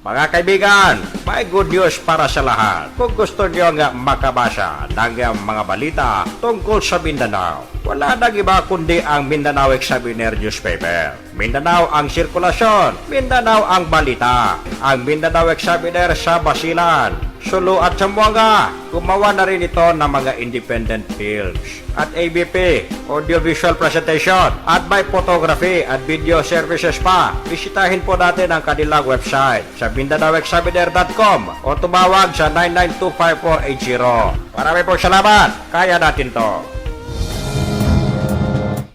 Mga kaibigan, may good news para sa lahat. Kung gusto nyo nga makabasa ng mga balita tungkol sa Mindanao, wala nang iba kundi ang Mindanao Examiner newspaper. Mindanao ang sirkulasyon, Mindanao ang balita. Ang Mindanao Examiner sa Basilan, Sulu at Zamboanga. Gumawa na rin ito ng mga independent films at ABP, audiovisual presentation, at may photography at video services pa. Bisitahin po natin ang kanilang website sa MindanaoExaminer.com o tumawag sa 9925480. Marami pong salamat. Kaya natin to.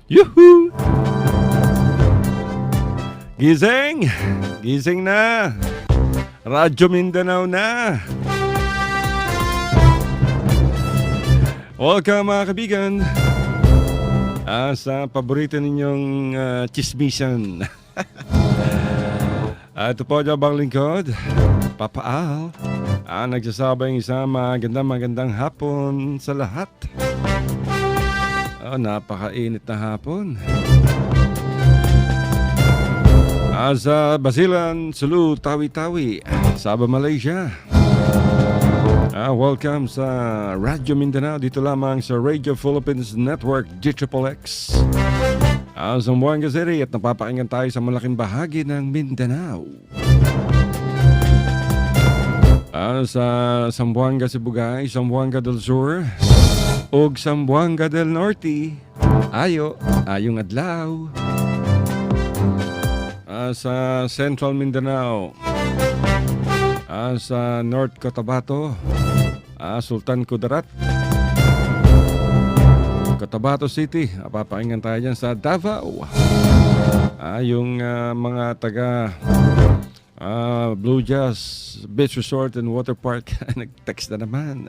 Yuhu! Gising! Gising na! Radyo Mindanao na! Welcome mga kaibigan sa paborito ninyong chismisan. Ito po ang bang lingkod, Papa Al, nagsasabing isang magandang hapon sa lahat. Napakainit na hapon. Sa Basilan, Sulu, Tawi-Tawi, Sabah, Malaysia. Welcome sa Radyo Mindanao, dito lamang sa Radio Philippines Network DXXX. Zamboanga City at napapakinggan tayo sa malaking bahagi ng Mindanao. Sa Zamboanga Sibugay, Zamboanga del Sur, ug Zamboanga del Norte. Ayong adlaw. Sa Central Mindanao, sa North Cotabato, Sultan Kudarat, Cotabato City. Papakinggan tayo dyan sa Davao. Yung mga taga Blue Jazz Beach Resort and Water Park nag-text na naman.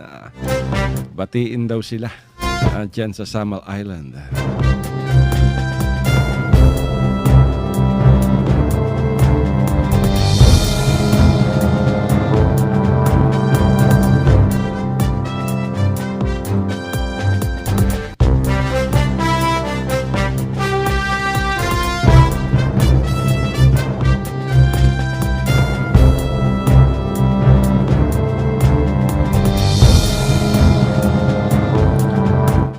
Batiin daw sila dyan sa Samal Island.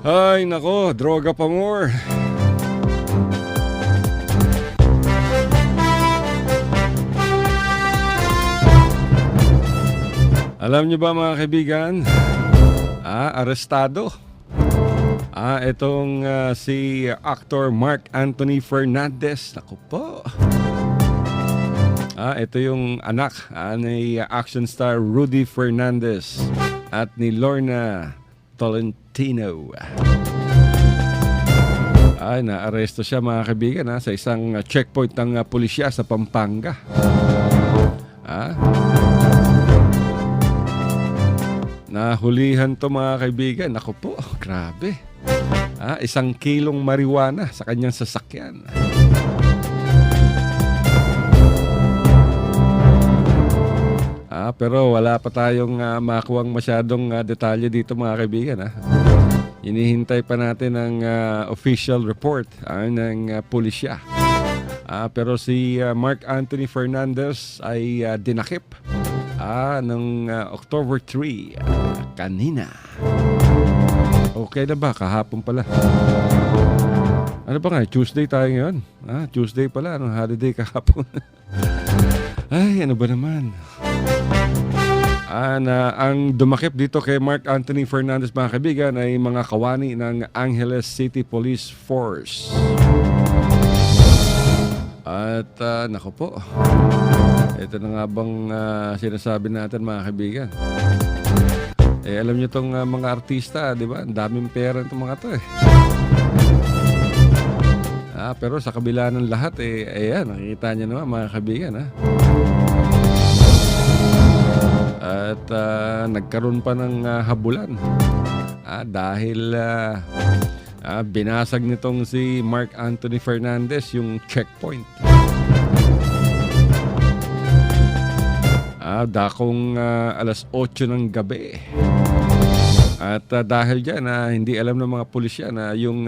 Ay nako, droga pa more. Alam niyo ba mga kaibigan? Arestado. Itong si actor Mark Anthony Fernandez. Naku po. Ito yung anak ni action star Rudy Fernandez at ni Lorna Tolentino. Naaresto siya mga kaibigan sa isang checkpoint ng pulisya sa Pampanga. Nahulihan to mga kaibigan. Ako po, grabe. 1 kilong marijuana sa kanyang sasakyan. Pero wala pa tayong makuhang masyadong detalye dito mga kaibigan. Hinihintay pa natin ang official report ng pulisya. Pero si Mark Anthony Fernandez ay dinakip noong October 3 kanina. Okay na ba? Kahapon pala. Ano ba nga? Tuesday tayo ngayon. Tuesday pala. Anong holiday kahapon? Ay, ano ba naman? Ang dumakip dito kay Mark Anthony Fernandez mga kaibigan ay mga kawani ng Angeles City Police Force. At nako po, ito na nga bang sinasabi natin mga kaibigan. Alam nyo itong mga artista, di ba? Ang daming pera itong mga to pero sa kabila ng lahat ayan, nakikita nyo naman mga kaibigan At nagkaroon pa ng habulan dahil binasag nitong si Mark Anthony Fernandez yung checkpoint. Dakong alas 8 ng gabi. At dahil dyan hindi alam ng mga pulisya na yung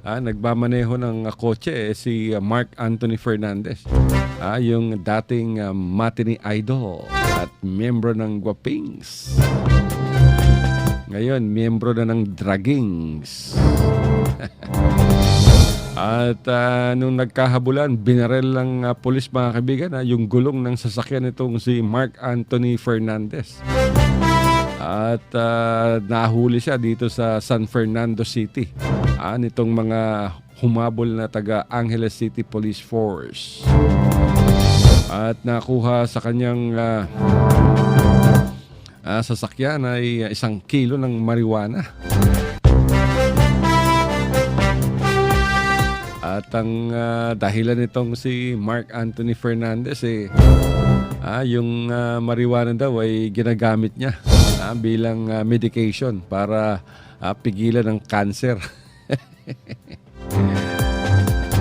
nagmamaneho ng kotse si Mark Anthony Fernandez. Yung dating matinee idol at miyembro ng Guapings. Ngayon, miyembro na ng Dragings. At nung nagkahabulan, binarel ng pulis mga kaibigan yung gulong ng sasakyan nitong si Mark Anthony Fernandez. At nahuli siya dito sa San Fernando City. Nitong mga humabol na taga Angeles City Police Force. At nakuha sa kanyang sasakyan ay 1 kilo ng marijuana. At ang dahilan nitong si Mark Anthony Fernandez yung marijuana daw ay ginagamit niya bilang medication para pigilan ng cancer.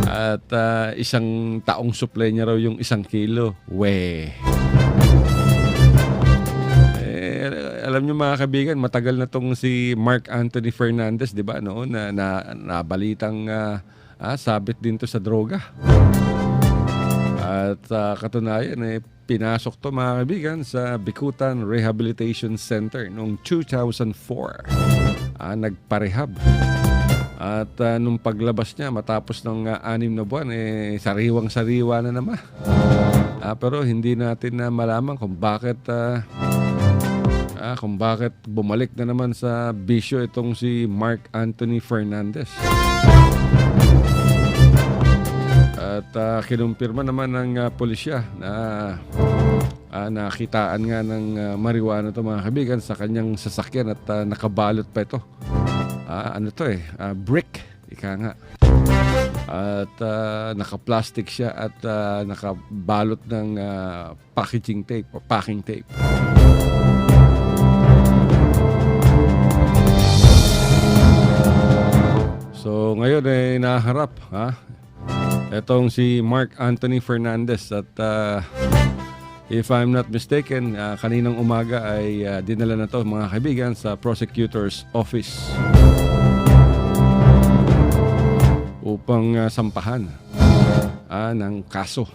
At 1 taong supply niya raw yung 1 kilo. Alam niyo mga kaibigan, matagal na tong si Mark Anthony Fernandez, 'di ba, noon na nabalitang sabit din to sa droga. At katunayan pinasok to mga kaibigan sa Bicutan Rehabilitation Center noong 2004. Nagparehab. At nung paglabas niya matapos ng 6 na buwan sariwang-sariwa na naman. Pero hindi natin na malaman kung bakit bumalik na naman sa bisyo itong si Mark Anthony Fernandez. At kinumpirma naman ng pulisya na nakitaan nga ng marijuana ito mga kaibigan sa kanyang sasakyan at nakabalot pa ito. Brick, ika nga. At naka-plastic siya at nakabalot ng packaging tape o packing tape. So ngayon naharap etong si Mark Anthony Fernandez at if I'm not mistaken, kaninang umaga ay dinala na to mga kaibigan sa prosecutor's office upang sampahan ng kaso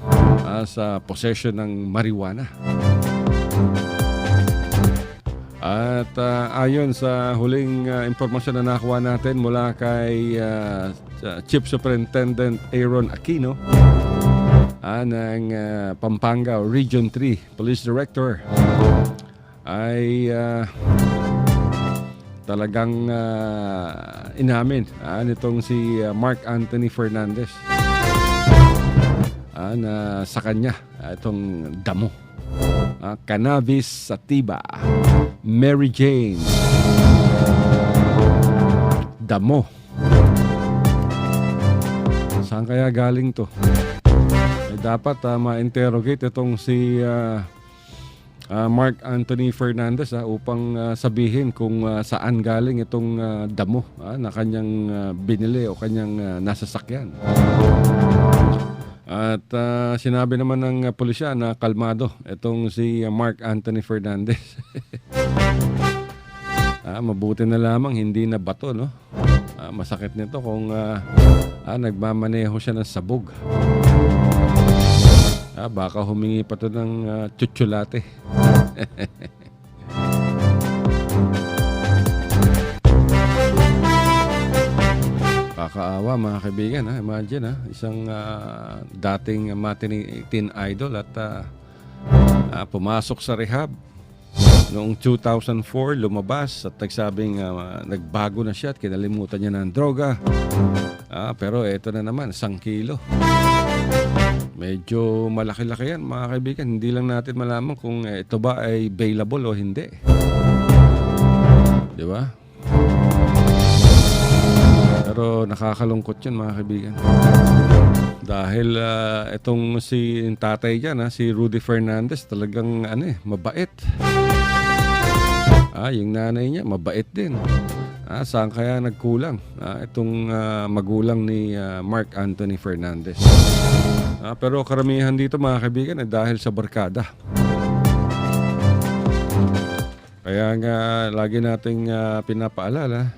sa possession ng marijuana. At ayon sa huling impormasyon na nakuha natin mula kay Chief Superintendent Aaron Aquino ng Pampanga Region 3 Police Director ay talagang inamin nitong si Mark Anthony Fernandez na sa kanya itong damo, cannabis sativa, Mary Jane, damo. Saan kaya galing to? Dapat ma-interrogate itong si Mark Anthony Fernandez upang sabihin kung saan galing itong damo na kanyang binili o kanyang nasasakyan. At sinabi naman ng pulisya na kalmado itong si Mark Anthony Fernandez. Mabuti na lamang hindi na bato, no? Masakit nito kung nagmamaneho siya ng sabog. Baka humingi pa to ng tsutsulate. Kakaawa mga kaibigan, imagine isang dating matinee teen idol at pumasok sa rehab noong 2004, lumabas at nagsabing nagbago na siya at kinalimutan niya ng droga. Pero eto na naman, 1 kilo. Medyo malaki-laki yan mga kaibigan. Hindi lang natin malaman kung ito ba ay bailable o hindi. Di ba? Pero nakakalungkot yun mga kaibigan. Dahil itong si tatay dyan, si Rudy Fernandez, talagang mabait. Yung nanay niya, mabait din. Saan kaya nagkulang itong magulang ni Mark Anthony Fernandez? Pero karamihan dito mga kaibigan dahil sa barkada. Kaya nga lagi nating pinapaalala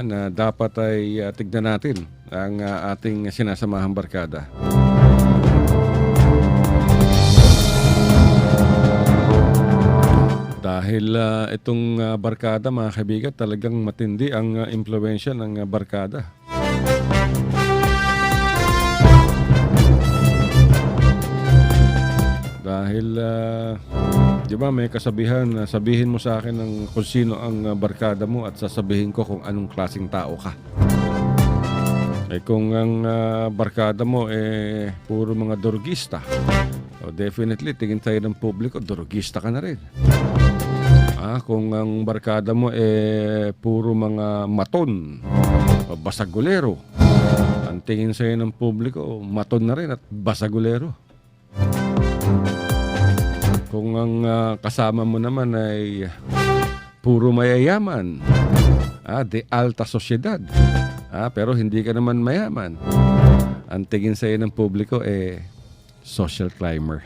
na dapat ay tignan natin ang ating sinasamahang barkada. Dahil itong barkada, mga kaibigan, talagang matindi ang impluwensya ng barkada. Dahil, di ba may kasabihan na sabihin mo sa akin kung sino ang barkada mo at sasabihin ko kung anong klaseng tao ka. Kung ang barkada mo puro mga drogista, definitely tingin tayo ng publiko, drogista ka na rin. Kung ang barkada mo puro mga maton o basagulero, ang tingin sa'yo ng publiko, maton na rin at basagulero. Kung ang kasama mo naman ay puro mayayaman, de alta sosyedad, pero hindi ka naman mayaman, ang tingin sa'yo ng publiko social climber.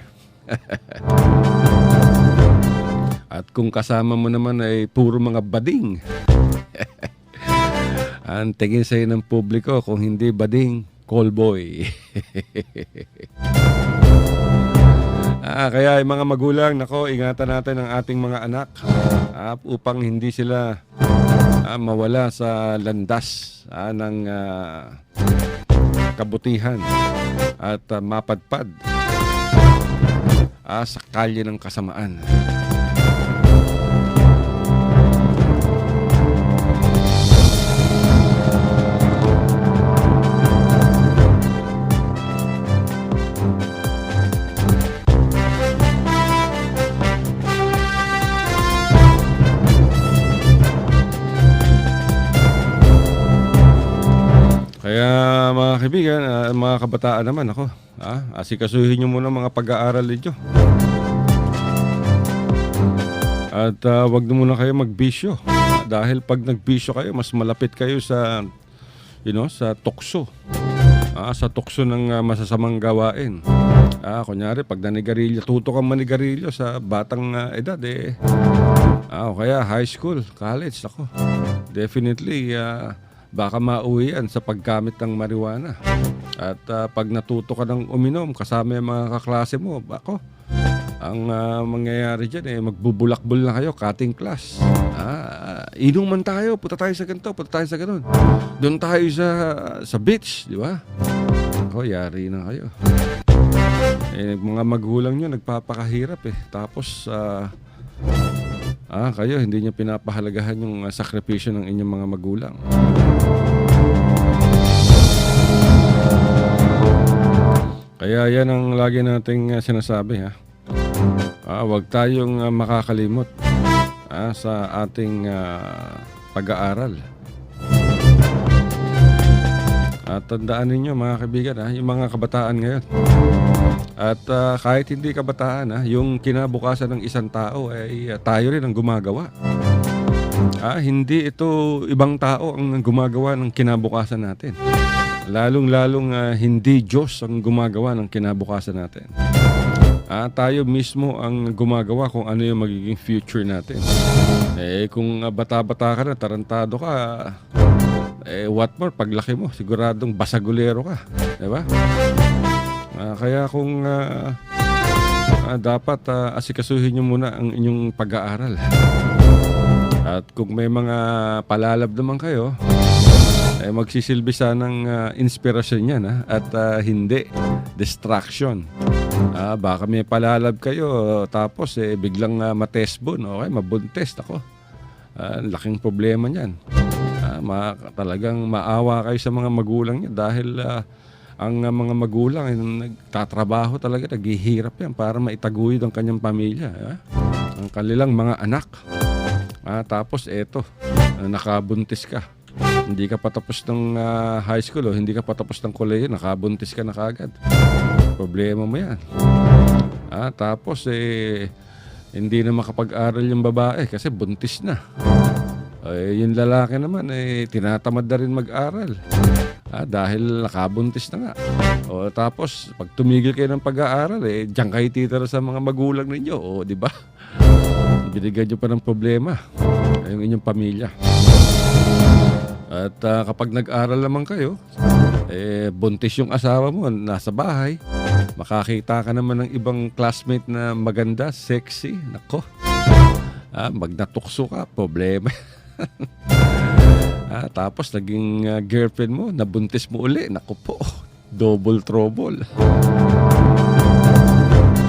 At kung kasama mo naman ay puro mga bading, ang tingin sa'yo ng publiko, kung hindi bading, callboy. Kaya mga magulang, nako, ingatan natin ang ating mga anak upang hindi sila mawala sa landas ng kabutihan at mapadpad sa kalye ng kasamaan. Kaya mga kaibigan, mga kabataan naman, ako, asikasuhin nyo muna mga pag-aaral ninyo. At wag na muna kayo magbisyo. Dahil pag nagbisyo kayo, mas malapit kayo sa, sa tukso. Sa tukso ng masasamang gawain. Kunyari, pag nanigarilyo, tuto kang manigarilyo sa batang edad, o kaya high school, college, ako. Definitely, baka mauwi yan sa paggamit ng marijuana. At pag natuto ka ng uminom kasama yung mga kaklase mo, ako, ang mangyayari dyan magbubulakbol na kayo, cutting class. Inuman tayo, punta tayo sa ganito, punta tayo sa ganun. Doon tayo sa beach, di ba? Ako, yari na kayo. Mga magulang nyo nagpapakahirap Tapos kayo hindi nyo pinapahalagahan yung sakripisyo ng inyong mga magulang. Kaya yan ang lagi nating sinasabi, huwag tayong makakalimot sa ating pag-aaral. At tandaan ninyo mga kaibigan, yung mga kabataan ngayon. At kahit hindi kabataan, yung kinabukasan ng isang tao ay tayo rin ang gumagawa. Hindi ito ibang tao ang gumagawa ng kinabukasan natin. Lalong-lalong hindi Diyos ang gumagawa ng kinabukasan natin. Tayo mismo ang gumagawa kung ano yung magiging future natin. Kung bata-bata ka na, tarantado ka, what more, paglaki mo, siguradong basagulero ka. Diba? Kaya kung dapat asikasuhin nyo muna ang inyong pag-aaral. At kung may mga palalab naman kayo, magsisilbi ng inspirasyon yan at hindi distraction. Baka may palalab kayo tapos biglang matesbon, okay, mabuntes ako. Laking problema niyan. Talagang maawa kayo sa mga magulang niya dahil ang mga magulang ay nagtatrabaho talaga, naghihirap yan para maitaguyod ang kanyang pamilya, ang kanilang mga anak. Tapos eto, nakabuntis ka. Hindi ka patapos ng high school o hindi ka patapos ng kolehiyo, nakabuntis ka na kaagad. Problema mo yan. Tapos hindi na makapag-aral yung babae kasi buntis na. Yung lalaki naman tinatamad na rin mag-aral. Dahil nakabuntis na nga. Tapos pag tumigil kayo ng pag-aaral, diyan kayo titira sa mga magulang ninyo, di ba? Binigyan nyo pa ng problema yung inyong pamilya. At kapag nag-aral naman kayo, buntis yung asawa mo, nasa bahay, makakita ka naman ng ibang classmate na maganda, sexy, nako. Pag natukso ka, problema. Tapos naging girlfriend mo, nabuntis mo uli. Naku po, double trouble.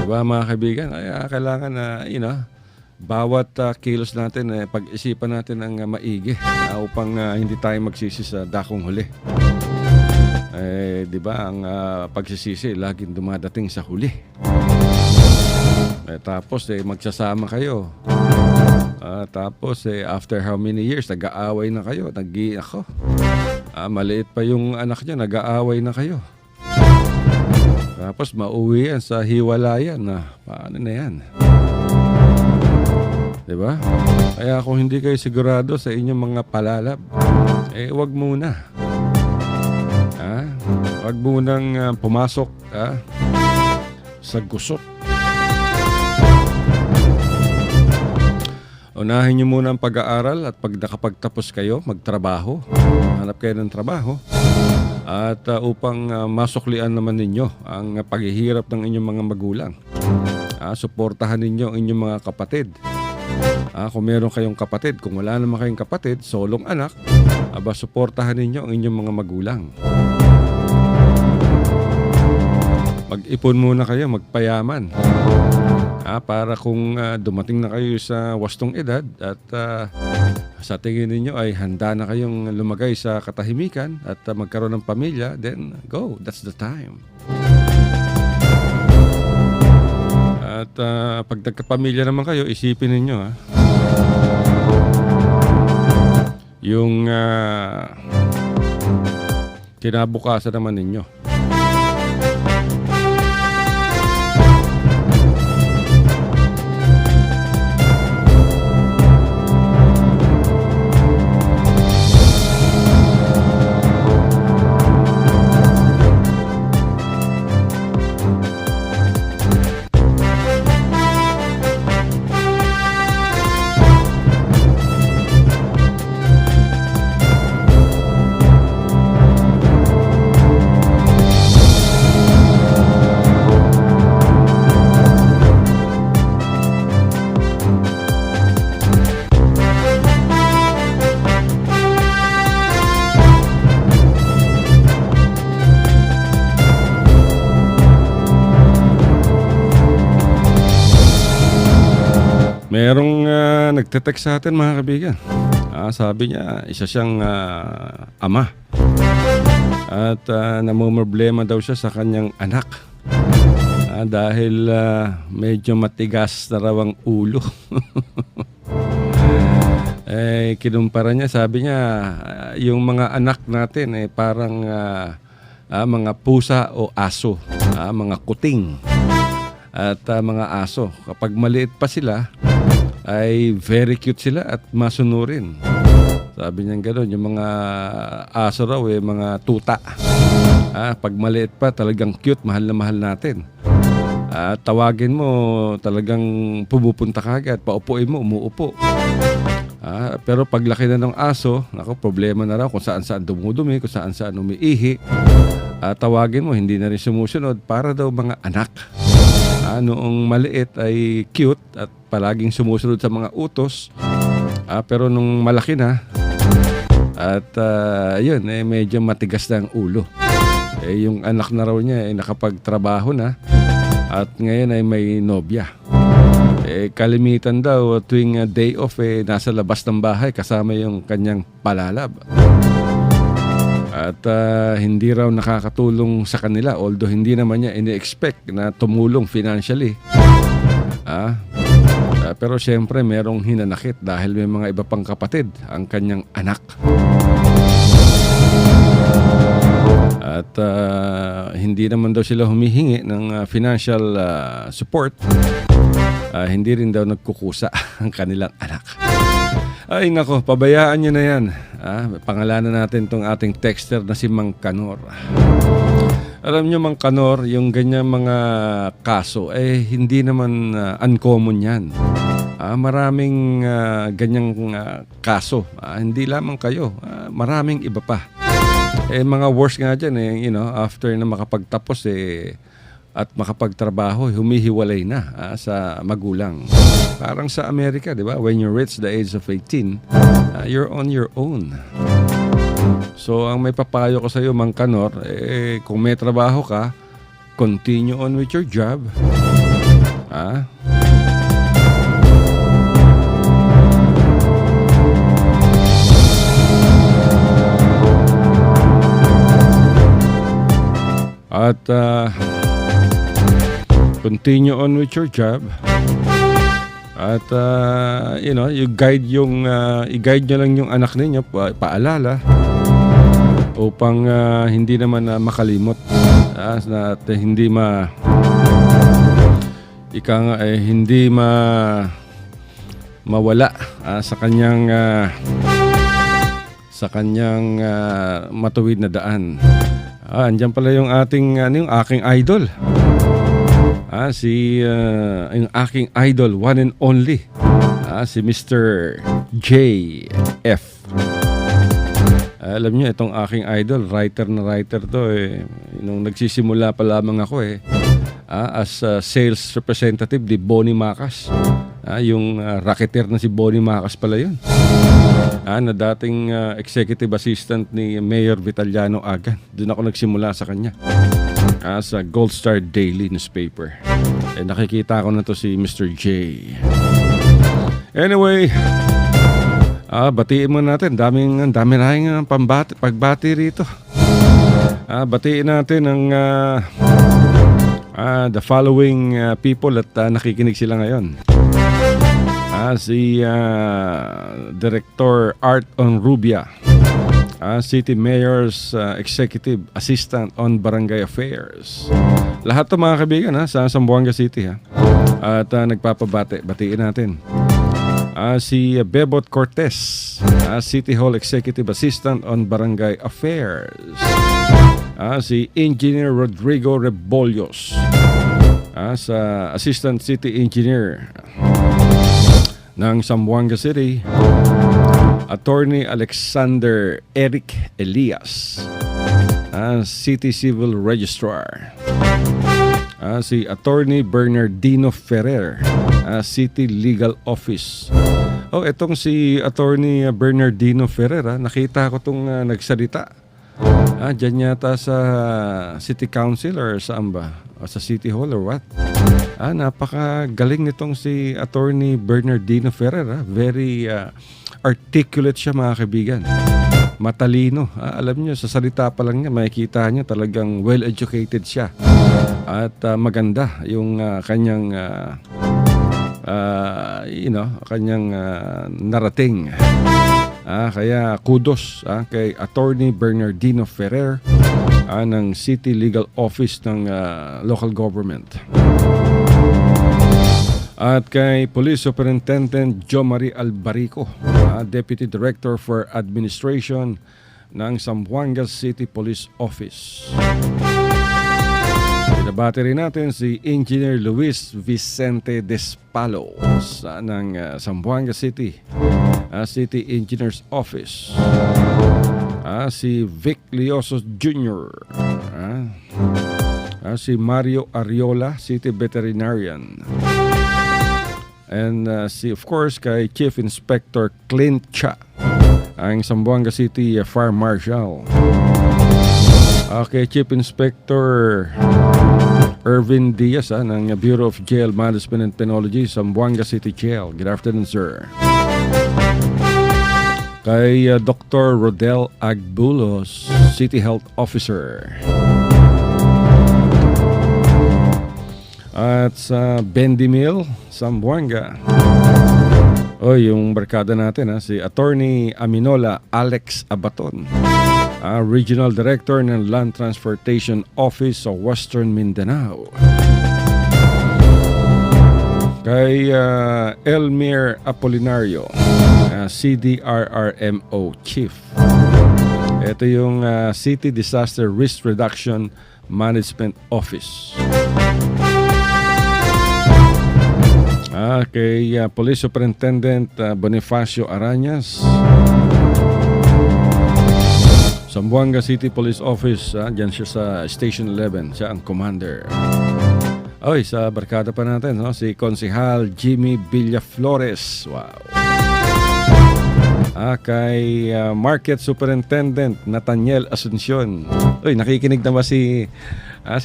Diba mga kaibigan? Kaya kailangan na, bawat kilos natin, pag-isipan natin ang maigi upang hindi tayo magsisi sa dakong huli. Di ba, ang pagsisisi laging dumadating sa huli. Tapos magsasama kayo. Tapos after how many years, nag-aaway na kayo. Maliit pa yung anak niya, nag-aaway na kayo. Tapos mauwi yan sa hiwalayan na paano na yan? Diba? Kaya kung hindi kayo sigurado sa inyong mga palalab, wag muna. Wag munang pumasok sa gusot. Unahin nyo muna ang pag-aaral at pag nakapagtapos kayo, magtrabaho. Hanap kayo ng trabaho. At upang masuklian naman ninyo ang paghihirap ng inyong mga magulang. Suportahan ninyo ang inyong mga kapatid. Kung meron kayong kapatid, kung wala naman kayong kapatid, solong anak, suportahan ninyo ang inyong mga magulang. Mag-ipon muna kayo, magpayaman. Para kung dumating na kayo sa wastong edad at sa tingin ninyo ay handa na kayong lumagay sa katahimikan at magkaroon ng pamilya, then go, that's the time. At pag nagkapamilya naman kayo, isipin ninyo yung kinabukasan naman ninyo. Merong nagte-text sa atin mga kaibigan. Sabi niya, isa siyang ama. At namumroblema daw siya sa kanyang anak. Dahil medyo matigas na raw ang ulo. Kinumpara niya, sabi niya, yung mga anak natin parang mga pusa o aso. Mga kuting. At mga aso. Kapag maliit pa sila, ay very cute sila at masunurin. Sabi niya gano'n, yung mga aso raw mga tuta. Pag maliit pa, talagang cute, mahal na mahal natin. Tawagin mo, talagang pumupunta ka agad, paupuin mo, umuupo. Pero pag laki na ng aso, problema na raw kung saan-saan dumudumi, kung saan-saan umiihi. Tawagin mo, hindi na rin sumusunod, para daw mga anak. Noong maliit ay cute at palaging sumusunod sa mga utos. Pero nung malaki na at yun, medyo matigas na ang ulo. Yung anak na raw niya nakapagtrabaho na at ngayon ay may nobya. Kalimitan daw tuwing day off nasa labas ng bahay kasama yung kanyang palalab. At hindi raw nakakatulong sa kanila, although hindi naman niya ini-expect na tumulong financially. Pero siyempre merong hinanakit dahil may mga iba pang kapatid ang kanyang anak. At hindi naman daw sila humihingi ng financial support. Hindi rin daw nagkukusa ang kanilang anak. Ay nako, pabayaan nyo na yan. Pangalanan natin tong ating texter na si Mang Kanor. Alam nyo Mang Kanor, yung ganyan mga kaso, hindi naman uncommon yan. Maraming ganyang kaso. Hindi lamang kayo, maraming iba pa. Mga worst nga dyan, after na makapagtapos, at makapagtrabaho, humihiwalay na sa magulang. Parang sa Amerika, di ba? When you reach the age of 18, you're on your own. So, ang may papayo ko sa iyo, Mang Kanor, kung may trabaho ka, continue on with your job. At continue on with your job. At i-guide nyo lang yung anak ninyo, paalala upang hindi naman makalimot at hindi mawala sa kanyang matuwid na daan. Andiyan pala yung yung aking idol. Yung aking idol, one and only, si Mr. JF. Alam niyo, itong aking idol, writer to nung nagsisimula pa lamang ako as sales representative di Bonnie Macas. Yung racketeer na si Bonnie Macas pala yun. Na dating executive assistant ni Mayor Vitaliano Agan. Doon ako nagsimula sa kanya. Sa Gold Star Daily newspaper. Nakikita ko na to si Mr. J. Anyway, batiin mo natin. Dami na pagbati rito. Batiin natin ang the following people at nakikinig sila ngayon. Si Director Art Onrubia, City Mayor's Executive Assistant on Barangay Affairs. Lahat to mga kaibigan sa Zamboanga City. At batiin natin. Si Bebot Cortez, City Hall Executive Assistant on Barangay Affairs. Si Engineer Rodrigo Rebollos, sa Assistant City Engineer ng Zamboanga City. Attorney Alexander Eric Elias, City Civil Registrar. Si Attorney Bernardino Ferrer, City Legal Office. Etong si Attorney Bernardino Ferrer, nakita ko itong nagsalita. Diyan yata sa City Council or saan ba? O sa City Hall or what? Napakagaling nitong si Attorney Bernardino Ferrer. Very articulate siya mga kaibigan. Matalino. Alam niyo, sa salita pa lang niya, makikita niyo talagang well-educated siya. At maganda yung kanyang kanyang narating. Kaya kudos kay Attorney Bernardino Ferrer ng City Legal Office ng local government. At kay Police Superintendent Jo Marie Albarico, Deputy Director for Administration ng Zamboanga City Police Office. Binabati rin natin si Engineer Luis Vicente Despalo ng Zamboanga City City Engineers Office. Si Vic Liosos Jr. Si Mario Ariola, City Veterinarian. And of course, kay Chief Inspector Clint Cha, ang Zamboanga City Fire Marshal. Kay Chief Inspector Ervin Diaz ng Bureau of Jail Management and Penology, Zamboanga City Jail. Good afternoon, sir. Kay Dr. Rodel Agbulos, City Health Officer. At sa Bendimil, Zamboanga, yung barkada natin si Attorney Aminola Alex Abaton, Regional Director ng Land Transportation Office sa Western Mindanao. Kay Elmir Apolinario, CDRRMO Chief. Ito yung City Disaster Risk Reduction Management Office. Kay Police Superintendent Bonifacio Arañas, Zamboanga City Police Office. Diyan siya sa Station 11. Siya ang commander. Oy, sa barkada pa natin, no? Si Konsehal Jimmy Villaflores. Wow. Kay Market Superintendent Nathaniel Asuncion. Uy, nakikinig na ba si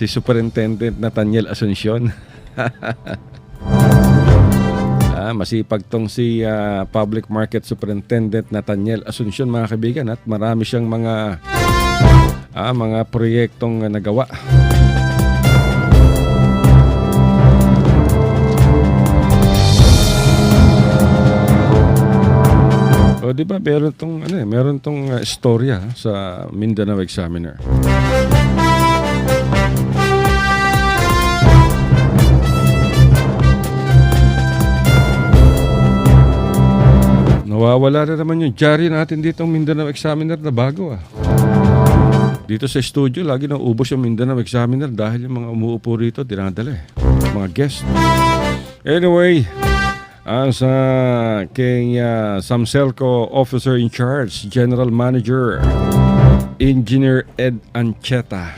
Superintendent Nathaniel Asuncion? Masipag tong si Public Market Superintendent Nathaniel Asuncion, mga kaibigan, at marami siyang mga proyektong nagawa. O di ba meron tong istorya sa Mindanao Examiner. Nawawala na naman yung diary natin dito ang Mindanao Examiner na bago Dito sa studio, lagi na ubos yung Mindanao Examiner dahil yung mga umuupo rito, dinadala mga guest. Anyway, sa kay Samselco Officer in Charge, General Manager, Engineer Ed Ancheta.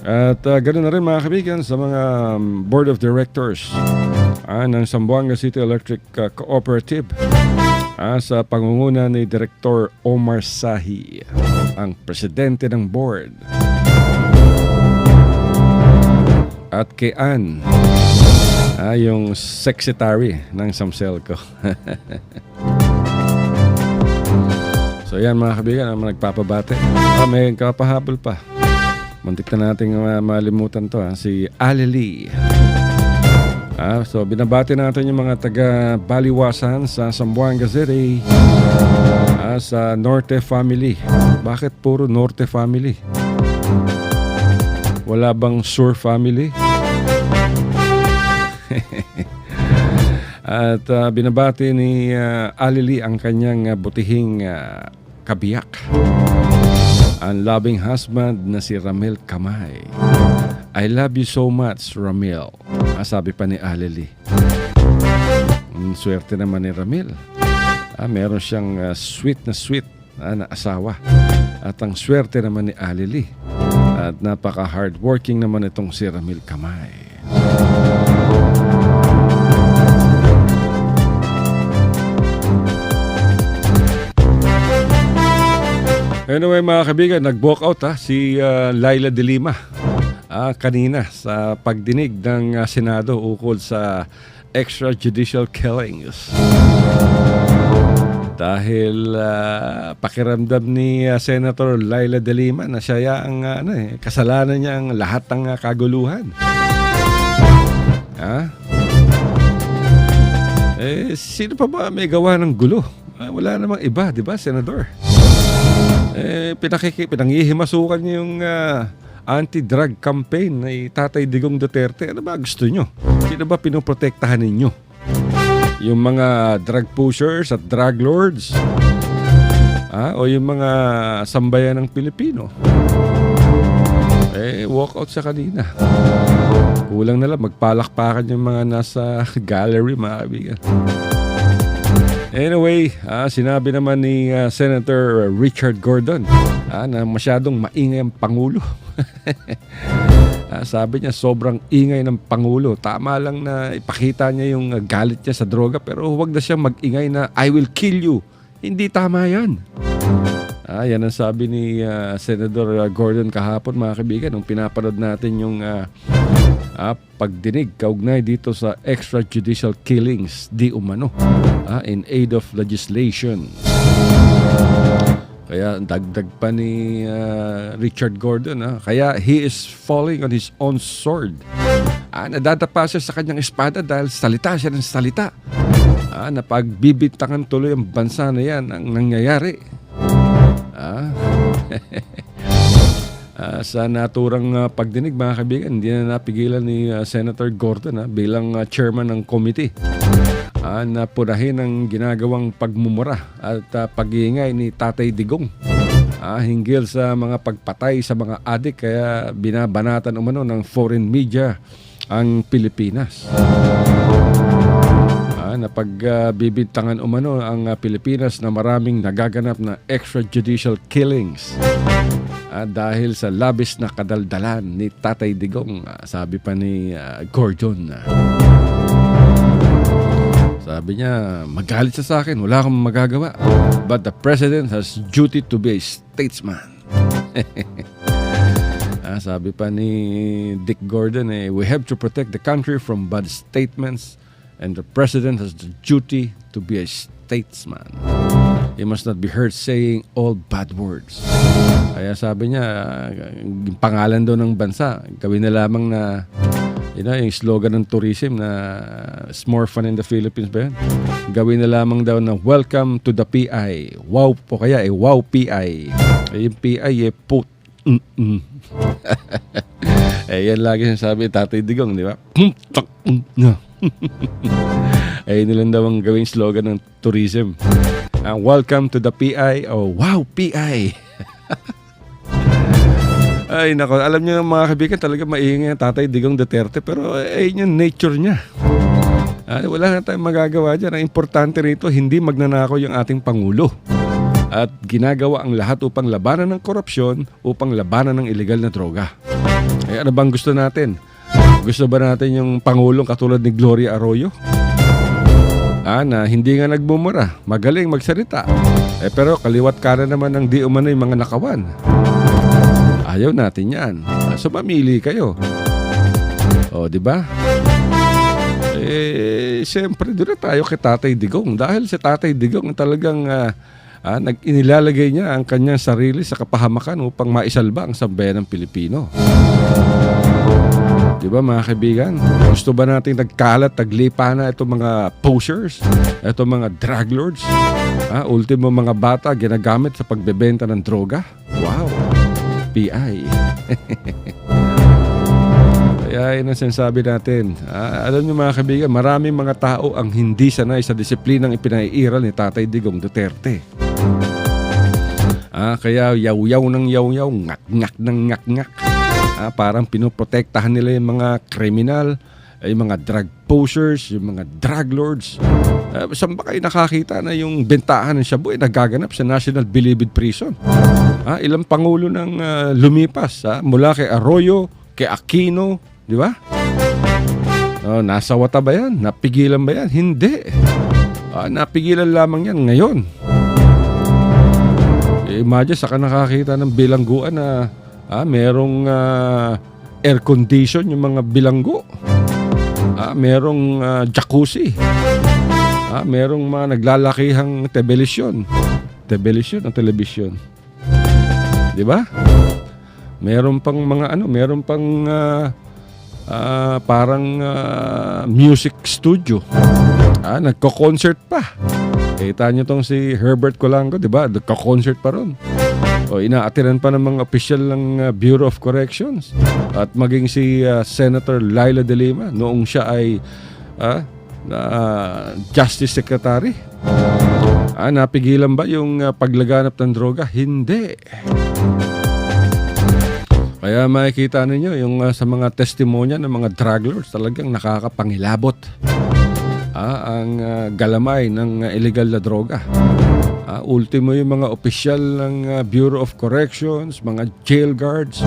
At ganoon na rin, mga kaibigan, sa mga Board of Directors ng Zamboanga City Electric Cooperative, sa pangunguna ni Director Omar Sahi, ang presidente ng board. At kay Ann, yung secretary ng Samselco. So yan, mga kaibigan, ang nagpapabate. May kapahabol pa. Muntik na nating malimutan to, si Alili. So binabati natin yung mga taga Baliwasan sa Zamboanga City, sa Norte Family. Bakit puro Norte Family? Wala bang Sur Family? At binabati ni Alili ang kanyang butihing kabiyak, ang loving husband na si Ramil Kamay. I love you so much, Ramil. Sabi pa ni Alili. Swerte naman ni Ramil. Meron siyang sweet na asawa. At ang swerte naman ni Alili. At napaka-hardworking naman itong si Ramil Kamay. Anyway, mga kaibigan, nag-walk out si Laila de Lima kanina sa pagdinig ng Senado ukol sa extrajudicial killings. Dahil pakiramdam ni Senator Laila de Lima na siya ang kasalanan niya ang lahat ng kaguluhan. Sino pa ba may gawa ng gulo? Wala namang iba, di ba, Senador? Pinangihimasukan niyo yung anti-drug campaign ni Tatay Digong Duterte. Ano ba gusto nyo? Sino ba pinoprotektahan ninyo? Yung mga drug pushers at drug lords? O yung mga sambayan ng Pilipino? Walk out sa kanina. Kulang na lang magpalakpakan yung mga nasa gallery, mga kaibigan. Anyway, sinabi naman ni Senator Richard Gordon na masyadong maingay ang Pangulo. Sabi niya sobrang ingay ng Pangulo. Tama lang na ipakita niya yung galit niya sa droga, pero huwag na siyang mag-ingay na I will kill you. Hindi tama yan. Yan ang sabi ni Senator Gordon kahapon, mga kaibigan, nung pinapanood natin yung pagdinig kaugnay dito sa extrajudicial killings di umano in aid of legislation. Kaya dagdag pa ni Richard Gordon, kaya he is falling on his own sword. Nadadapa siya sa kanyang espada dahil salita siya ng salita. Na pagbibintangan tuloy ang bansa na yan ang nangyayari. Sa naturang pagdinig, mga kaibigan, hindi na napigilan ni Senator Gordon bilang chairman ng committee na purahin ang ginagawang pagmumura at pag-iingay ni Tatay Digong hinggil sa mga pagpatay sa mga adik, kaya binabanatan umano ng foreign media ang Pilipinas. Na pagbibintangan umano ang Pilipinas na maraming nagaganap na extrajudicial killings dahil sa labis na kadaldalan ni Tatay Digong, sabi pa ni Gordon. Sabi niya, magalit siya sa akin, wala akong magagawa. But the president has duty to be a statesman. Sabi pa ni Dick Gordon, we have to protect the country from bad statements and the president has the duty to be a statesman. He must not be heard saying all bad words. Kaya sabi niya, yung pangalan daw ng bansa, gawin na lamang na, yung slogan ng tourism na it's more fun in the Philippines ba yun? Gawin na lamang daw na welcome to the PI. Wow po kaya, wow PI. Yung PI, put. Yan lagi sinasabi Tatay Digong, di ba? Nilang daw ang gawing slogan ng tourism. Welcome to the PI o wow PI. Ay nako, alam niyo mga kaibigan, talaga maingay ang Tatay Digong Duterte, pero yun yung nature niya. Wala na tayong magagawa dyan. Ang importante rito, hindi magnanakaw yung ating Pangulo. At ginagawa ang lahat upang labanan ng korupsyon, upang labanan ng illegal na droga. Ano bang gusto natin? Gusto ba natin yung Pangulong katulad ni Gloria Arroyo? Na hindi nga nagmumura, magaling magsalita. Pero kaliwat kanan naman ng di umano yung mga nakawan. Ayaw natin yan. So mamili kayo. O, di ba? Siyempre doon na tayo kay Tatay Digong. Dahil si Tatay Digong talagang inilalagay niya ang kanyang sarili sa kapahamakan upang maisalba ang sambayan ng Pilipino. Diba mga kaibigan? Gusto ba nating nagkalat, taglipa na itong mga posers, itong mga drug lords? Ultimo mga bata ginagamit sa pagbebenta ng droga? Wow! PI. Kaya yun ang sinasabi natin. Alam niyo mga kaibigan, maraming mga tao ang hindi sanay sa disiplinang ipinaiiral ni Tatay Digong Duterte. Kaya yaw-yaw ng yaw-yaw, ngak-ngak ng ngak-ngak. Parang pinoprotektahan nila yung mga kriminal, yung mga drug posers, yung mga drug lords. Saan ba kayo nakakita na yung bentahan ng shabu nagaganap sa National Bilibid Prison? Ilang pangulo nang lumipas mula kay Arroyo, kay Aquino, di ba? Nasawata ba yan? Napigilan ba yan? Hindi. Napigilan lamang yan ngayon. Imagine, saka nakakita ng bilangguan na merong air condition yung mga bilanggo. Merong jacuzzi. Merong mga naglalakihang television. Television o television. 'Di ba? Meron pang mga meron pang parang music studio. Nagko-concert pa. Kita niyo tong si Herbert Colango, 'di ba? Nagko-concert pa ron. Inaatiran pa ng mga opisyal ng Bureau of Corrections at maging si Senator Laila De Lima noong siya ay Justice Secretary. Napigilan ba yung paglaganap ng droga? Hindi. Kaya makikita ninyo yung sa mga testimonya ng mga drug lords, talagang nakakapangilabot ang galamay ng illegal na droga. Ultimo yung mga opisyal ng Bureau of Corrections, mga jail guards,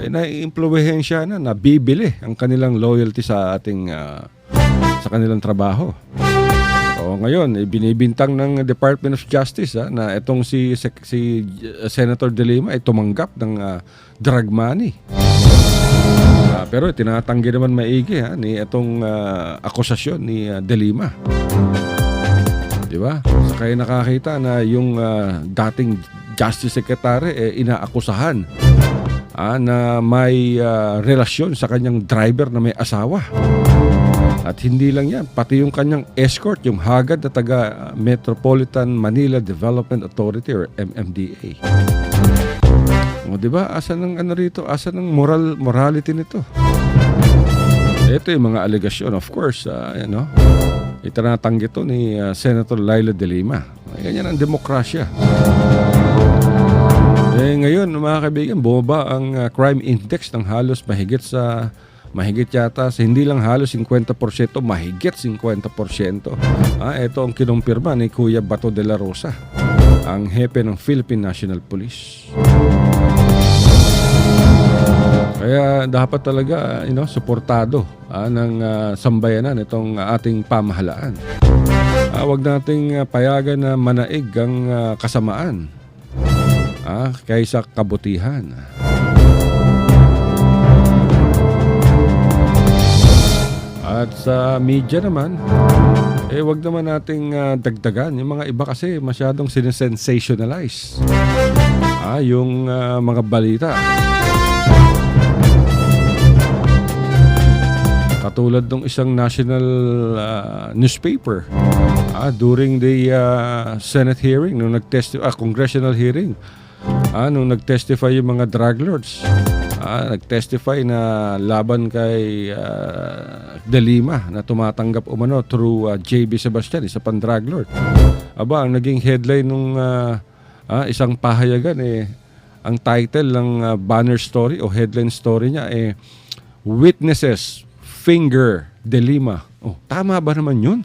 naiimpluwensya na, nabibili ang kanilang loyalty sa ating sa kanilang trabaho. Ngayon, binibintang ng Department of Justice na itong si Senator De Lima ay tumanggap ng drug money. Pero tinatanggi naman maigi ni itong akusasyon ni De Lima. Diba? So, kaya nakakita na yung dating Justice Secretary inaakusahan na may relasyon sa kanyang driver na may asawa. At hindi lang yan, pati yung kanyang escort, yung hagad na taga Metropolitan Manila Development Authority or MMDA. Diba? Asa ng rito? Asa ng morality nito? Ito yung mga alegasyon, of course, itinatanggi ito ni Senator Laila De Lima. Ganyan ang demokrasya. Ngayon, mga kaibigan, bumaba ang crime index ng halos mahigit yata sa hindi lang halos 50%, mahigit 50%. Ito ang kinumpirma ni Kuya Bato de la Rosa, ang hepe ng Philippine National Police. Kaya dapat talaga, suportado ng sambayanan itong ating pamahalaan. Huwag nating payagan na manaig ang kasamaan kaysa kabutihan. At sa media naman, wag naman nating dagdagan. Yung mga iba kasi masyadong sinesensationalize yung mga balita. Katulad ng isang national newspaper during the Senate hearing, nung congressional hearing, nung nag-testify yung mga drug lords. Nag-testify na laban kay De Lima na tumatanggap umano through JB Sebastian, isa pang drug lord. Ang naging headline nung isang pahayagan, ang title ng banner story o headline story niya, Witnesses Finger De Lima. Tama ba naman yun?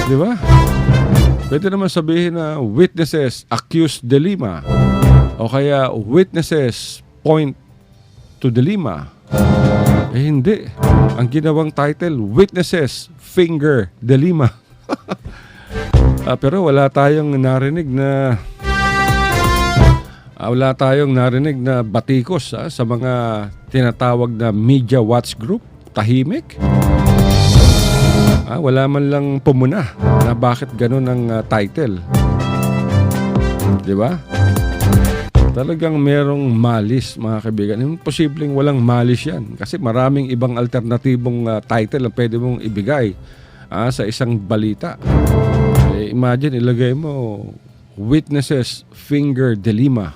Di ba? Pwede naman sabihin na witnesses accuse De Lima o kaya witnesses point to De Lima. Hindi. Ang ginawang title, Witnesses Finger De Lima. Pero wala tayong narinig na batikos sa mga tinatawag na media watch group. Tahimik. Wala man lang pumuna na bakit ganun ang title. Di ba? Talagang merong malis, mga kaibigan. Imposibleng walang malis yan. Kasi maraming ibang alternatibong title na pwede mong ibigay sa isang balita. Imagine, ilagay mo, Witnesses Finger De Lima.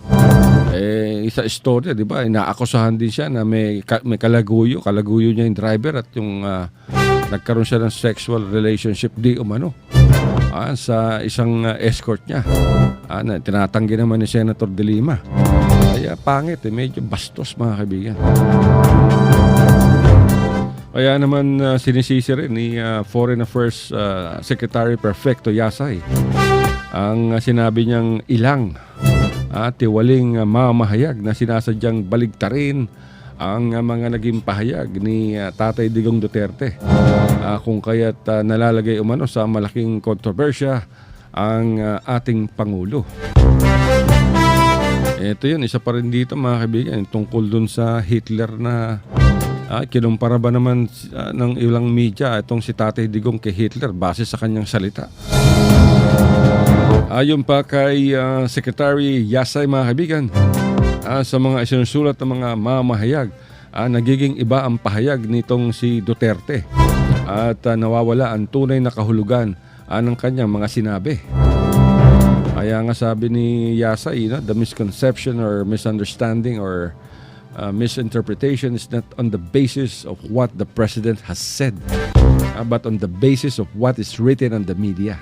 Isa istorya, di ba? Inaakusahan din siya na may kalaguyo. Kalaguyo niya yung driver at yung nagkaroon siya ng sexual relationship di umano sa isang escort niya. Tinatanggi naman ni Senator De Lima. Kaya pangit, medyo bastos, mga kaibigan. Kaya naman sinisisi rin ni Foreign Affairs Secretary Perfecto Yasay ang sinabi niyang ilang tiwaling mamahayag na sinasadyang baligtarin ang mga naging pahayag ni Tatay Digong Duterte, kung kaya't nalalagay umano sa malaking kontrobersya ang ating Pangulo. Ito yun, isa pa rin dito, mga kaibigan, tungkol dun sa Hitler na kinumpara ba naman ng ilang media itong si Tatay Digong kay Hitler base sa kanyang salita. Ayon pa kay Secretary Yasay, mga kaibigan, sa mga isinusulat ng mga mamahayag, nagiging iba ang pahayag nitong si Duterte at nawawala ang tunay na kahulugan ng kanyang mga sinabi. Kaya nga sabi ni Yasay, the misconception or misunderstanding or misinterpretation is not on the basis of what the President has said, but on the basis of what is written on the media.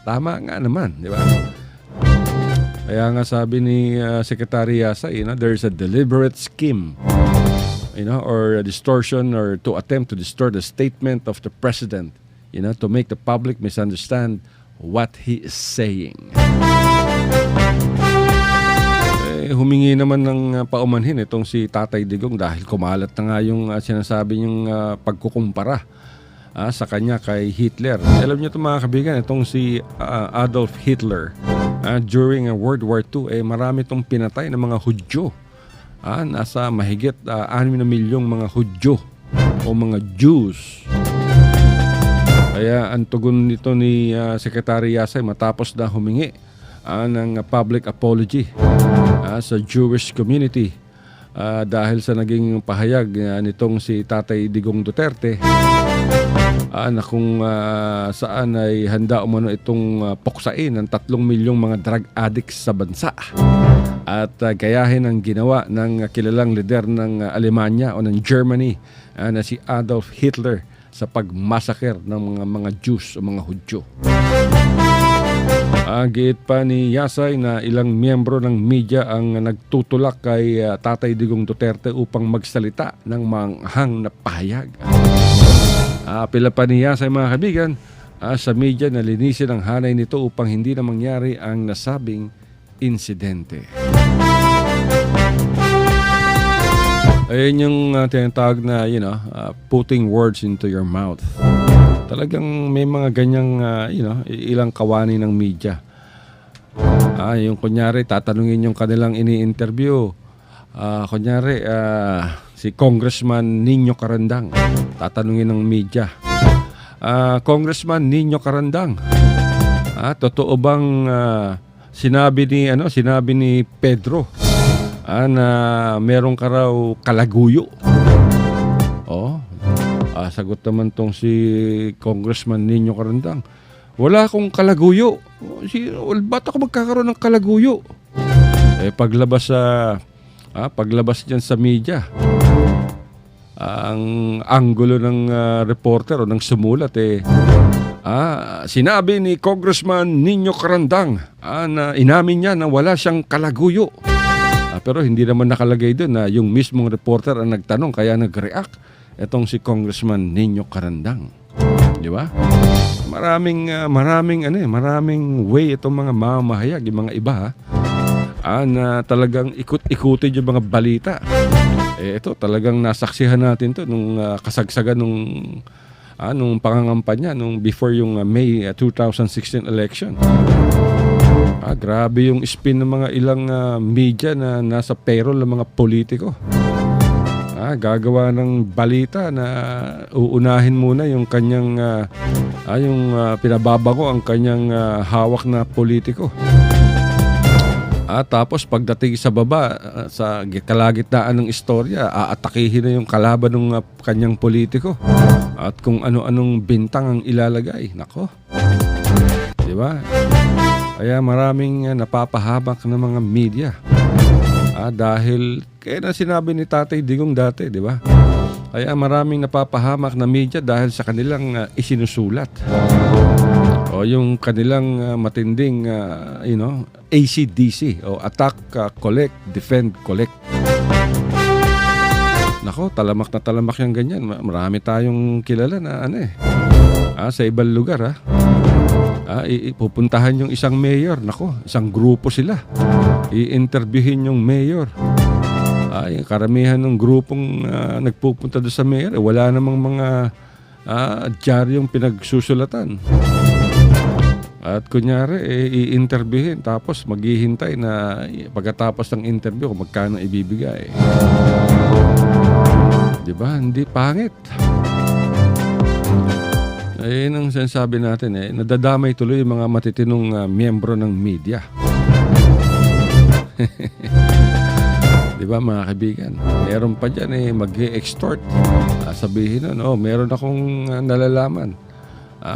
Tama nga naman, di ba? Kaya nga sabi ni Secretary Yasay, there is a deliberate scheme, or a distortion or to attempt to distort the statement of the President, to make the public misunderstand what he is saying. Humingi naman ng paumanhin itong si Tatay Digong dahil kumalat na nga yung sinasabi niyong pagkukumpara sa kanya kay Hitler. Alam niyo ito, mga kabigan, itong si Adolf Hitler, during World War II, marami itong pinatay ng mga Hudyo. Nasa mahigit 6 na milyong mga Hudyo o mga Jews. Kaya ang tugon nito ni Secretary Yasay matapos na humingi ng public apology sa Jewish community dahil sa naging pahayag nitong si Tatay Digong Duterte na kung saan ay handa umano itong puksain ng 3 milyong mga drug addicts sa bansa at gayahin ang ginawa ng kilalang lider ng Alemanya o ng Germany na si Adolf Hitler sa pagmasaker ng mga Jews o mga Hudyo. Giit pa ni Yasay na ilang miyembro ng media ang nagtutulak kay Tatay Digong Duterte upang magsalita ng manghang na pahayag. Apela pa ni Yasay, mga kaibigan, sa media na linisin ang hanay nito upang hindi na mangyari ang nasabing insidente. Ayun yung tinatawag na, putting words into your mouth. Talagang may mga ganyang, ilang kawani ng media. Yung kunyari, tatanungin yung kanilang ini-interview. Kunyari, si Congressman Nino Carandang, tatanungin ng media. Congressman Nino Carandang, totoo bang sinabi ni Pedro na meron ka raw kalaguyo? Sagot naman tong si Congressman Nino Carandang, wala akong kalaguyo. Ba't ako magkakaroon ng kalaguyo? Paglabas dyan sa media, ang anggulo ng reporter o ng sumulat sinabi ni Congressman Nino Carandang na inamin niya na wala siyang kalaguyo. Pero hindi naman nakalagay doon na yung mismong reporter ang nagtanong kaya nag-react etong si Congressman Nino Carandang. Di ba? Maraming way itong mga mamahayag, yung mga iba na talagang ikut-ikutin yung mga balita. Ito talagang nasaksihan natin to nung kasagsagan nung pangangampanya nung before yung May 2016 election. Grabe yung spin ng mga ilang media na nasa payroll ng mga politiko. Gagawa ng balita na uunahin muna yung kanyang pinababago ang kanyang hawak na politiko. Tapos pagdating sa baba, sa kalagitnaan ng istorya, aatakihin na yung kalaban ng kanyang politiko. At kung ano-anong bintang ang ilalagay. Nako. Di ba? Kaya maraming napapahamak ng mga media. Dahil, kaya na sinabi ni Tatay Digong dati, di ba? Kaya maraming napapahamak na media dahil sa kanilang isinusulat. O yung kanilang matinding, ACDC o Attack, Collect, Defend, Collect. Nako, talamak na talamak yung ganyan. Marami tayong kilala na sa ibang lugar pupuntahan yung isang mayor. Nako, isang grupo sila. I-interviewin yung mayor. Yung karamihan ng grupong nagpupunta doon sa mayor, wala namang mga diaryong pinagsusulatan. At kunyari, i-interviewin tapos maghihintay na pagkatapos ng interview kung magkano ibibigay. Diba? Hindi pangit. Yun ang sinasabi natin nadadamay tuloy yung mga matitinong miyembro ng media. Diba mga kaibigan? Meron pa dyan mag-extort. Sabihin nun, meron akong nalalaman.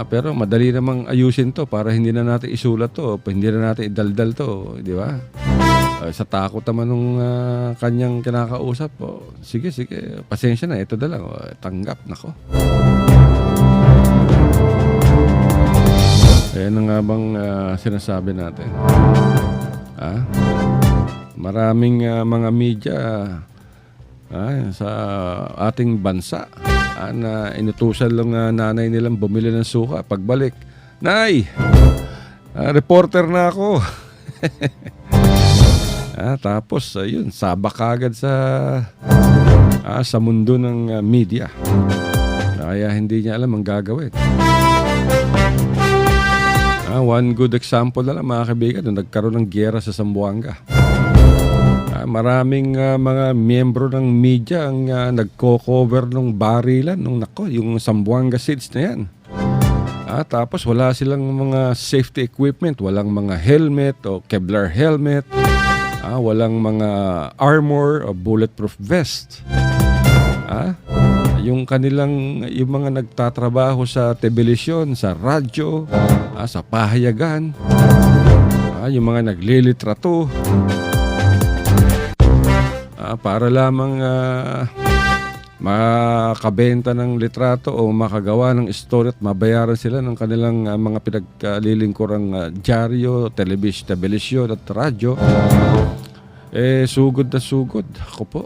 Pero madali namang ayusin to para hindi na natin isulat to, hindi na natin idaldal to, di ba? Sa takot naman nung kanyang kinakausap, sige, pasensya na, ito na lang, tanggap, nako. Ayan na nga bang sinasabi natin? Maraming mga media sa ating bansa na inutusan lang nanay nilang bumili ng suka. Pagbalik, Nay, reporter na ako. Tapos, ayun, sabak agad sa mundo ng media. Kaya hindi niya alam ang gagawin. One good example na lang mga kaibigan, nung nagkaroon ng giyera sa Zamboanga. Maraming mga miyembro ng media ang nagko-cover ng barilan yung Zamboanga Seeds na yan. Tapos wala silang mga safety equipment, walang mga helmet o Kevlar helmet, walang mga armor o bulletproof vest. Yung mga nagtatrabaho sa television, sa radyo, sa pahayagan, yung mga naglilitrato, para lamang makabenta ng litrato o makagawa ng story at mabayaran sila ng kanilang mga pinaglilingkurang dyaryo, television at radyo. Sugod na sugod. Ako po.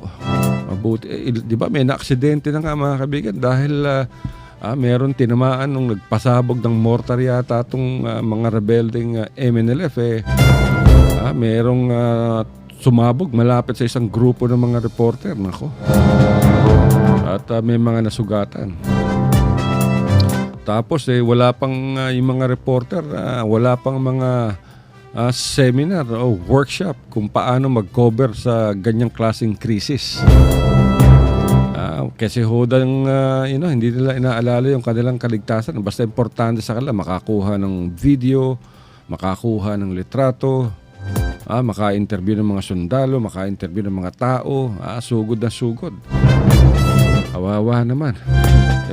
Mabuti. Di ba may na-aksidente na nga mga kaibigan dahil meron tinamaan nung nagpasabog ng mortar yata itong mga rebelding MNLF. Merong sumabog malapit sa isang grupo ng mga reporter. Nako. at may mga nasugatan. Tapos wala pang yung mga reporter, wala pang mga seminar o workshop kung paano mag-cover sa ganyang klaseng krisis. Kasi hodang hindi nila inaalala yung kanilang kaligtasan. Basta importante sa kanila makakuha ng video, makakuha ng litrato, maka-interview ng mga sundalo, maka-interview ng mga tao, sugod na sugod. Kawawa naman.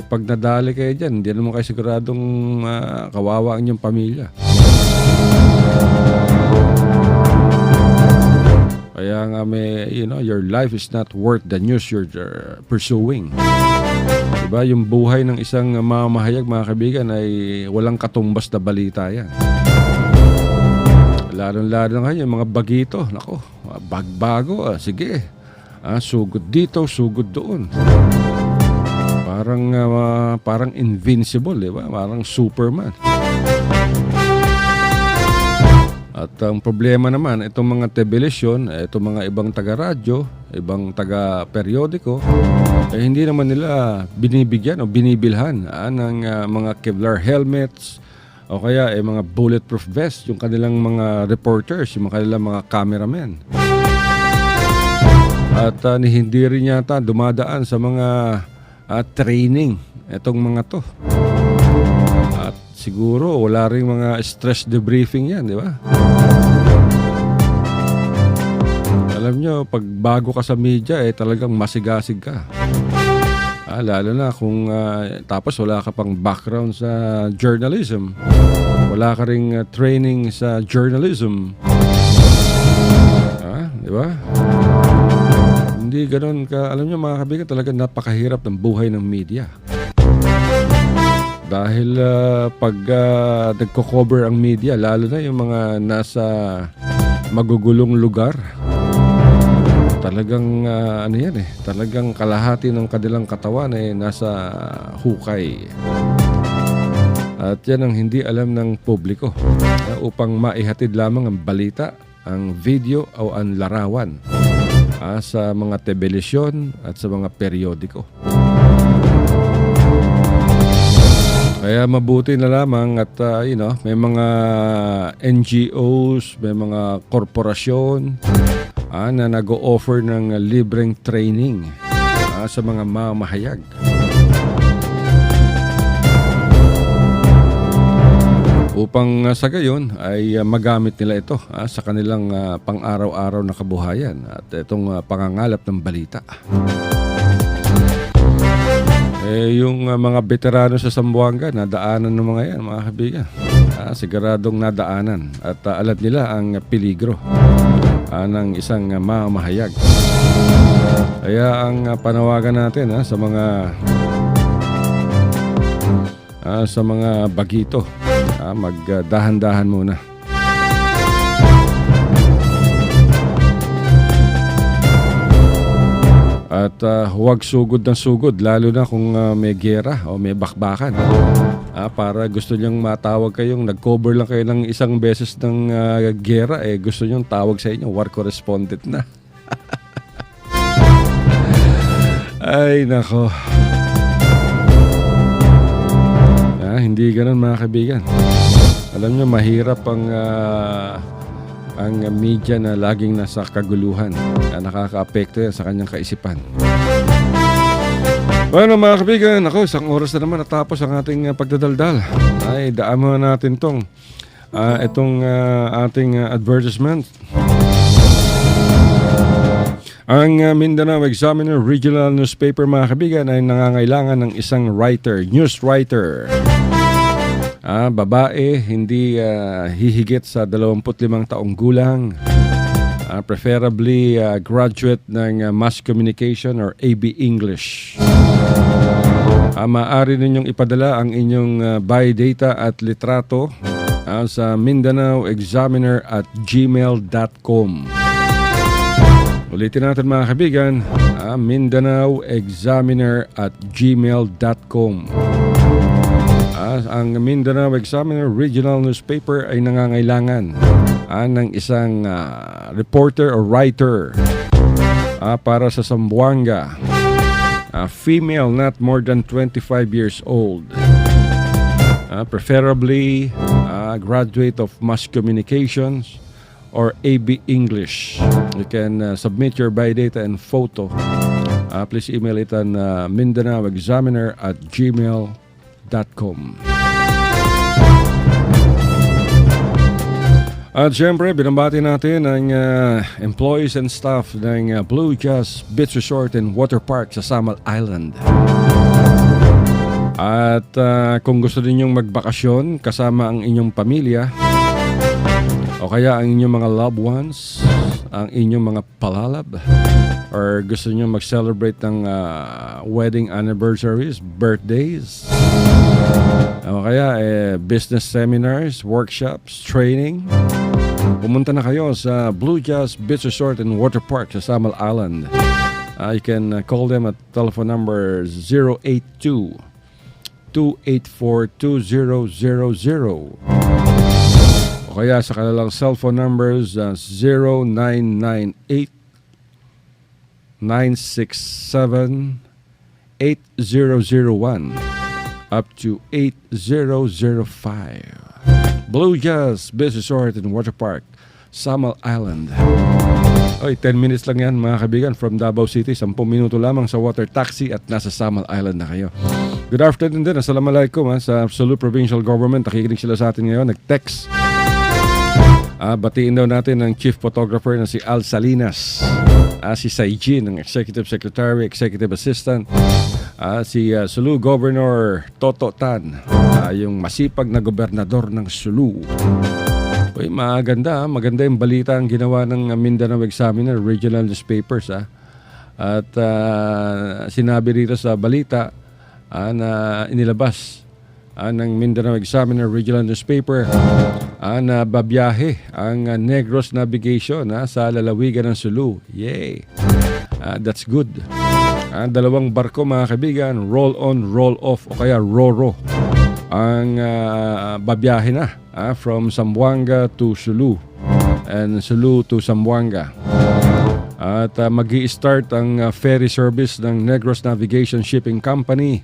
Pag nadali kayo dyan, hindi naman kayo siguradong kawawa ang inyong pamilya. Kaya nga your life is not worth the news you're pursuing. Diba? Yung buhay ng isang mamahayag, mga kaibigan, ay walang katumbas na balita yan. Lalo-lalo na yung mga bagito. Nako, bagbago. Sige. Sugod dito, sugod doon. Parang invincible, diba? Parang Superman. At ang problema naman, itong mga television, itong mga ibang taga-radyo, ibang taga-periodiko, hindi naman nila binibigyan o binibilhan ng mga Kevlar helmets o kaya mga bulletproof vest, yung kanilang mga reporters, yung kanilang mga cameramen. At hindi rin yata dumadaan sa mga training itong mga to. At siguro wala rin mga stress debriefing yan, di ba? Alam nyo, pag bago ka sa media, talagang masigasig ka. Lalo na kung tapos wala ka pang background sa journalism. Wala ka ring training sa journalism. Di ba? Hindi ganoon ka. Alam nyo mga kaibigan, talaga napakahirap ng buhay ng media. Dahil pag nagko-cover ang media, lalo na yung mga nasa magugulong lugar, talagang talagang kalahati ng kanilang katawan nasa hukay. At yan ang hindi alam ng publiko upang maihatid lamang ang balita, ang video o ang larawan sa mga television at sa mga periodiko. Kaya mabuti na lamang at may mga NGOs, may mga korporasyon na nag-o-offer ng libreng training sa mga mamahayag. Upang sa gayon ay magamit nila ito sa kanilang pang-araw-araw na kabuhayan at itong pangangalap ng balita. Yung mga veterano sa Zamboanga, nadaanan ng mga yan, mga kaibigan. Siguradong nadaanan at alam nila ang peligro ng isang mamahayag. Kaya ang panawagan natin sa mga bagito, magdahan-dahan muna. At huwag sugod ng sugod, lalo na kung may giyera o may bakbakan. Para gusto niyang matawag kayong, nag-cover lang kayo ng isang beses ng giyera, gusto niyong tawag sa inyo, war correspondent na. Ay, nako. Hindi ganun mga kaibigan. Alam niyo, mahirap ang media na laging nasa kaguluhan. Nakaka-apekto yan sa kanyang kaisipan. Bueno mga kaibigan, isang oras na naman natapos ang ating pagdadaldal. Ay, daan mo natin itong ating advertisement. Ang Mindanao Examiner Regional Newspaper mga kaibigan ay nangangailangan ng isang news writer. Babae, hindi hihigit sa 25 taong gulang. Preferably graduate ng Mass Communication or AB English. Maaari ninyong ipadala ang inyong biodata at litrato sa MindanaoExaminer@gmail.com. Ulitin natin mga kaibigan, MindanaoExaminer@gmail.com. Ang Mindanao Examiner Regional Newspaper ay nangangailangan ng isang reporter o writer para sa Zamboanga. Female, not more than 25 years old. Preferably graduate of mass communications or AB English. You can submit your biodata and photo. Please email it on mindanaoexaminer@gmail.com. At syempre, binabati natin ang employees and staff ng Blue Jazz Beach Resort and Water Park sa Samal Island. At kung gusto ninyong magbakasyon kasama ang inyong pamilya o kaya ang inyong mga loved ones, ang inyong mga palalab, or gusto niyo mag-celebrate ng wedding anniversaries, birthdays, o kaya business seminars, workshops, training, pumunta na kayo sa Blue Jazz Beach Resort and Water Park sa Samal Island. You can call them at telephone number 082-284-2000 o kaya sa kanilang cellphone numbers 0998-967-8001 up to 8005. Blue Jazz Beach Resort and Water Park, Samal Island. 10 minutes lang yan mga kaibigan from Davao City. 10 minuto lamang sa water taxi at nasa Samal Island na kayo. Good afternoon din. Assalamualaikum sa Absolute Provincial Government. Nakikinig sila sa atin ngayon. Nag-text. Batiin daw natin ang chief photographer na si Al Salinas. Si Saijin, ang executive secretary, executive assistant. Si Sulu Governor Toto Tan, yung masipag na gobernador ng Sulu. Maganda yung balita ang ginawa ng Mindanao Examiner Regional Newspapers. At sinabi rito sa balita na inilabas ng Mindanao Examiner Regional Newspaper na babiyahe ang Negros Navigation sa lalawigan ng Sulu. Yay! That's good. Dalawang barko mga kaibigan, roll on, roll off o kaya RoRo ang babiyahe na from Zamboanga to Sulu and Sulu to Zamboanga. At mag-i-start ang ferry service ng Negros Navigation Shipping Company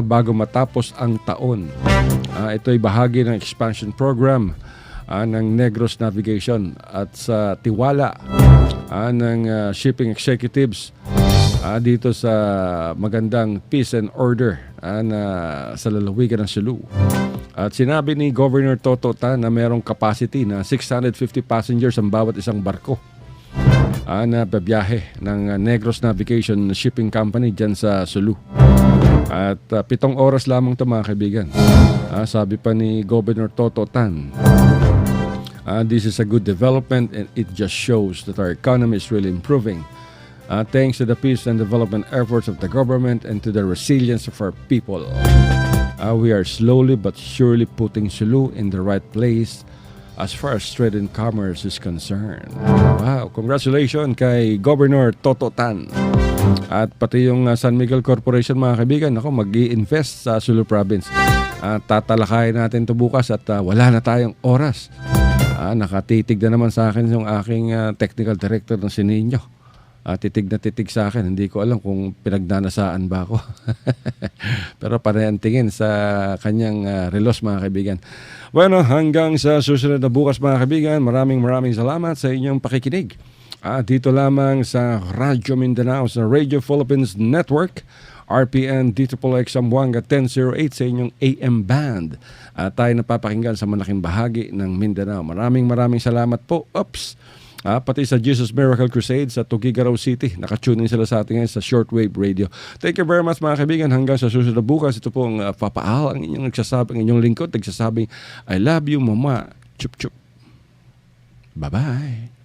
bago matapos ang taon. Ito ay bahagi ng expansion program ng Negros Navigation at sa tiwala ng shipping executives dito sa magandang peace and order sa lalawigan ng Sulu. At sinabi ni Governor Toto Tan na mayroong capacity na 650 passengers ang bawat isang barko na babiyahe ng Negros Navigation Shipping Company dyan sa Sulu. At 7 oras lamang ito mga kaibigan. Sabi pa ni Governor Toto Tan, this is a good development and it just shows that our economy is really improving. Thanks to the peace and development efforts of the government and to the resilience of our people. We are slowly but surely putting Sulu in the right place as far as trade and commerce is concerned. Wow, congratulations kay Governor Toto Tan. At pati yung San Miguel Corporation mga kaibigan, mag-i-invest sa Sulu Province. Tatalakayin natin ito bukas at wala na tayong oras. Nakatitig na naman sa akin yung aking technical director ng Sininyo. Titig na titig sa akin. Hindi ko alam kung pinagnanasaan ba ako. Pero parehan tingin sa kanyang relos mga kaibigan. Bueno, hanggang sa susunod na bukas mga kaibigan, maraming salamat sa inyong pakikinig. Dito lamang sa Radyo Mindanao, sa Radio Philippines Network, RPN DXXX Zamboanga 1008 sa inyong AM band. Tayo napapakinggan sa malaking bahagi ng Mindanao. Maraming salamat po. Pati sa Jesus Miracle Crusade sa Tuguegarao City. Nakatune sila sa atin ngayon sa shortwave radio. Thank you very much mga kaibigan. Hanggang sa susunod na bukas, ito po ang Papaal, ang inyong nagsasabing, ang inyong lingkod, nagsasabing, I love you, Mama. Chup chup. Bye-bye.